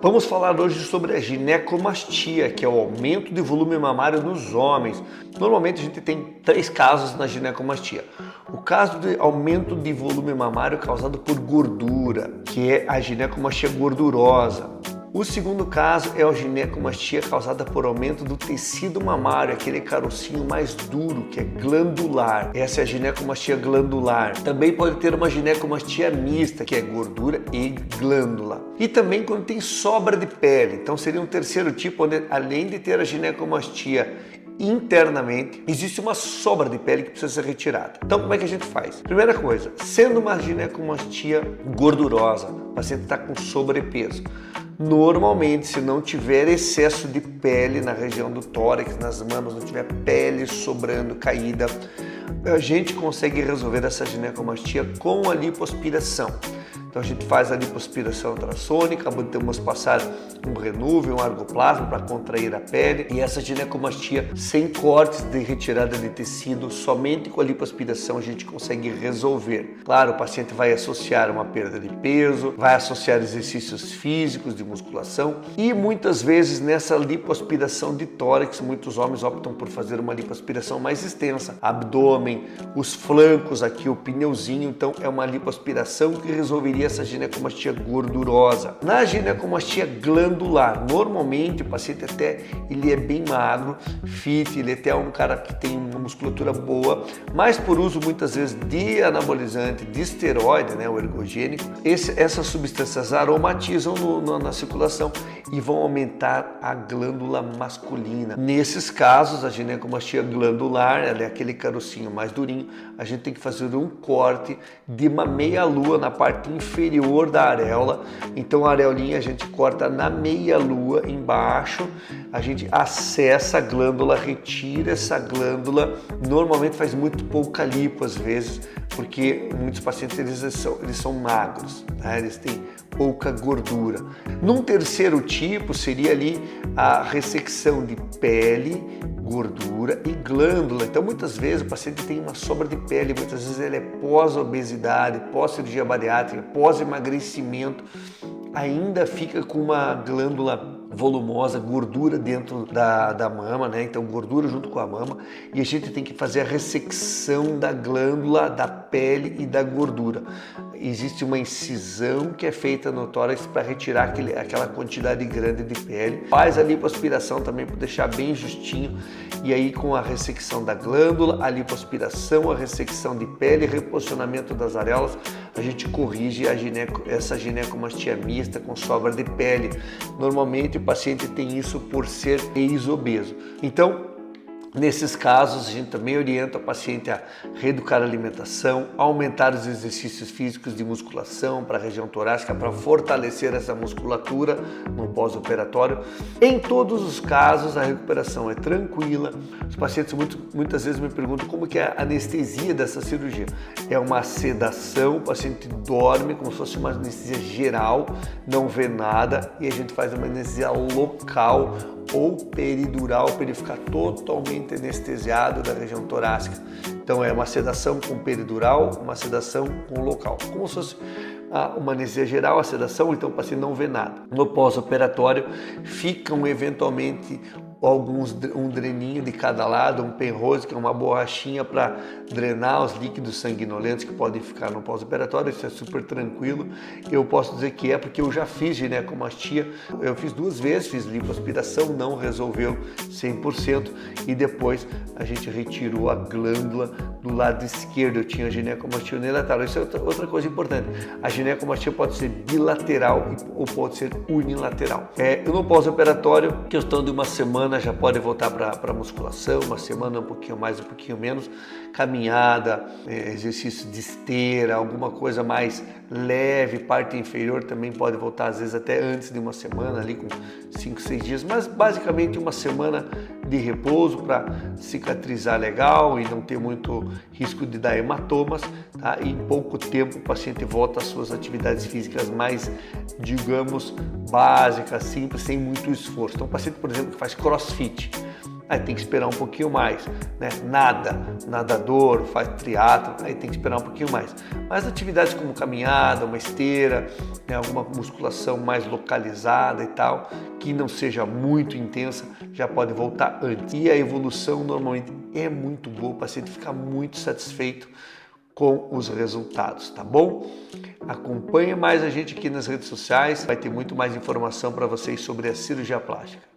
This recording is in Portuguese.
Vamos falar hoje sobre a ginecomastia, que é o aumento de volume mamário nos homens. Normalmente a gente tem 3 casos na ginecomastia. O caso de aumento de volume mamário causado por gordura, que é a ginecomastia gordurosa. O segundo caso é a ginecomastia causada por aumento do tecido mamário, aquele carocinho mais duro, que é glandular. Essa é a ginecomastia glandular. Também pode ter uma ginecomastia mista, que é gordura e glândula. E também quando tem sobra de pele. Então seria um terceiro tipo, onde além de ter a ginecomastia internamente, existe uma sobra de pele que precisa ser retirada. Então como é que a gente faz? Primeira coisa, sendo uma ginecomastia gordurosa, o paciente está com sobrepeso. Normalmente, se não tiver excesso de pele na região do tórax, nas mamas, não tiver pele sobrando, caída, a gente consegue resolver essa ginecomastia com a lipoaspiração. Então a gente faz a lipoaspiração ultrassônica, podemos passar um Renuvium, um argoplasma para contrair a pele, e essa ginecomastia sem cortes de retirada de tecido, somente com a lipoaspiração a gente consegue resolver. Claro, o paciente vai associar uma perda de peso, vai associar exercícios físicos de musculação e muitas vezes nessa lipoaspiração de tórax, muitos homens optam por fazer uma lipoaspiração mais extensa, abdômen, os flancos aqui, o pneuzinho, então é uma lipoaspiração que resolveria essa ginecomastia gordurosa. Na ginecomastia glandular, normalmente o paciente ele é bem magro, fit, ele até é um cara que tem uma musculatura boa, mas por uso muitas vezes de anabolizante, de esteroide, o ergogênico, essas substâncias aromatizam na circulação e vão aumentar a glândula masculina. Nesses casos, a ginecomastia glandular, ela é aquele carocinho mais durinho, a gente tem que fazer um corte de uma meia-lua na parte inferior da areola. Então a areolinha a gente corta na meia-lua embaixo, a gente acessa a glândula, retira essa glândula, normalmente faz muito pouca lipo às vezes, porque muitos pacientes eles são magros, eles têm pouca gordura. Num terceiro tipo seria ali a ressecção de pele, gordura e glândula. Então muitas vezes o paciente tem uma sobra de pele, muitas vezes ele é pós-obesidade, pós-cirurgia bariátrica, pós-emagrecimento, ainda fica com uma glândula volumosa, gordura dentro da mama, então gordura junto com a mama, e a gente tem que fazer a ressecção da glândula, da pele e da gordura. Existe uma incisão que é feita no tórax para retirar aquela quantidade grande de pele. Faz a lipoaspiração também para deixar bem justinho, e aí com a ressecção da glândula, a lipoaspiração, a ressecção de pele, reposicionamento das areolas, a gente corrige essa ginecomastia mista com sobra de pele. Normalmente o paciente tem isso por ser ex-obeso. Então, nesses casos, a gente também orienta o paciente a reeducar a alimentação, aumentar os exercícios físicos de musculação para a região torácica, para fortalecer essa musculatura no pós-operatório. Em todos os casos, a recuperação é tranquila. Os pacientes muitas vezes me perguntam como que é a anestesia dessa cirurgia. É uma sedação, o paciente dorme como se fosse uma anestesia geral, não vê nada, e a gente faz uma anestesia local ou peridural para ele ficar totalmente anestesiado da região torácica. Então é uma sedação com peridural, uma sedação com local, como se fosse uma anestesia geral, a sedação, então o paciente não vê nada. No pós-operatório ficam eventualmente um dreninho de cada lado, um penrose, que é uma borrachinha para drenar os líquidos sanguinolentos que podem ficar no pós-operatório. Isso é super tranquilo. Eu posso dizer que é porque eu já fiz ginecomastia, eu fiz 2 vezes, fiz lipoaspiração, não resolveu 100%, e depois a gente retirou a glândula do lado esquerdo. Eu tinha ginecomastia unilateral. Isso é outra coisa importante. A ginecomastia pode ser bilateral ou pode ser unilateral. No pós-operatório, questão de uma semana já pode voltar para musculação, uma semana um pouquinho mais, um pouquinho menos, caminhada, exercício de esteira, alguma coisa mais leve, parte inferior também pode voltar às vezes até antes de uma semana, ali com 5, 6 dias, mas basicamente uma semana de repouso para cicatrizar legal e não ter muito risco de dar hematomas, tá? E em pouco tempo o paciente volta às suas atividades físicas mais, digamos, básicas, simples, sem muito esforço. Então o paciente, por exemplo, que faz crossfit, aí tem que esperar um pouquinho mais, né? Nadador, faz triatlo, aí tem que esperar um pouquinho mais. Mas atividades como caminhada, uma esteira, né? Alguma musculação mais localizada e tal, que não seja muito intensa, já pode voltar antes. E a evolução normalmente é muito boa, o paciente fica muito satisfeito com os resultados, tá bom? Acompanhe mais a gente aqui nas redes sociais, vai ter muito mais informação para vocês sobre a cirurgia plástica.